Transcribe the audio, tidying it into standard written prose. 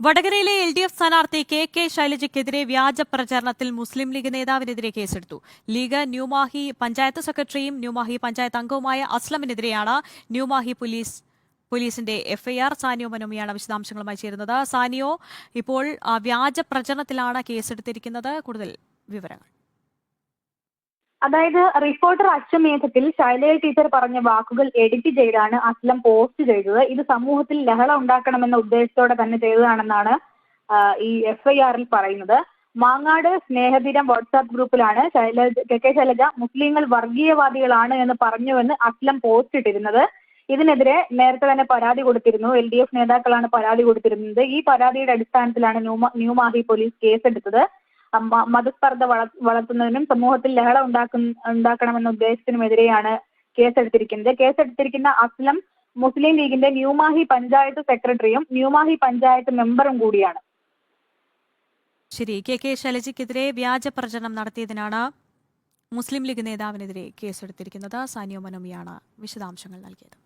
വടകരയിലെ LDF സ്ഥാനാർത്ഥി K ശൈലജയ്ക്കെതിരെ വ്യാജ പ്രചാരണത്തിൽ മുസ്ലിം ലീഗ് നേതാവിനെതിരെ കേസെടുത്തു. ലീഗ് ന്യൂമാഹി പഞ്ചായത്ത് സെക്രട്ടറിയും ന്യൂമാഹി പഞ്ചായത്ത് അംഗവുമായ അസ്ലമിനെതിരെയാണ് ന്യൂമാഹി പോലീസിന്റെ FIR. സാനിയോ മനോമിയാണ് വിശദാംശങ്ങളുമായി ചേരുന്നത്. സാനിയോ, ഇപ്പോൾ വ്യാജ പ്രചരണത്തിലാണ് കേസെടുത്തിരിക്കുന്നത്. കൂടുതൽ വിവരങ്ങൾ. അതായത് റിപ്പോർട്ടർ അശ്വമേധത്തിൽ ശൈലജ ടീച്ചർ പറഞ്ഞ വാക്കുകൾ എഡിറ്റ് ചെയ്താണ് അസ്ലം പോസ്റ്റ് ചെയ്തത്. ഇത് സമൂഹത്തിൽ ലഹള ഉണ്ടാക്കണമെന്ന ഉദ്ദേശത്തോടെ തന്നെ ചെയ്തതാണെന്നാണ് ഈ FIR-ൽ പറയുന്നത്. മാങ്ങാട് സ്നേഹതീരം വാട്സാപ്പ് ഗ്രൂപ്പിലാണ് കെ ശൈലജ മുസ്ലിങ്ങൾ വർഗീയവാദികളാണ് എന്ന് പറഞ്ഞുവെന്ന് അസ്ലം പോസ്റ്റ് ഇട്ടിരുന്നത്. ഇതിനെതിരെ നേരത്തെ തന്നെ പരാതി കൊടുത്തിരുന്നു. LDF നേതാക്കളാണ് പരാതി കൊടുത്തിരുന്നത്. ഈ പരാതിയുടെ അടിസ്ഥാനത്തിലാണ് ന്യൂമാഹി പോലീസ് കേസെടുത്തത്. മതസ്പർദ്ധ വളർത്തുന്നതിനും സമൂഹത്തിൽ ലഹള ഉണ്ടാക്കണമെന്ന ഉദ്ദേശത്തിനുമെതിരെയാണ് കേസെടുത്തിരിക്കുന്ന അസ്ലം മുസ്ലിം ലീഗിന്റെ ന്യൂമാഹി പഞ്ചായത്ത് സെക്രട്ടറിയും ന്യൂമാഹി പഞ്ചായത്ത് മെമ്പറും കൂടിയാണ്. ശരി, കെ ശൈലജയ്ക്കെതിരെ വ്യാജ പ്രചരണം നടത്തിയതിനാണ് മുസ്ലിം ലീഗ് നേതാവിനെതിരെ കേസെടുത്തിരിക്കുന്നത്. സാനിയോ മനോമിയാണ് വിശദാംശങ്ങൾ നൽകിയത്.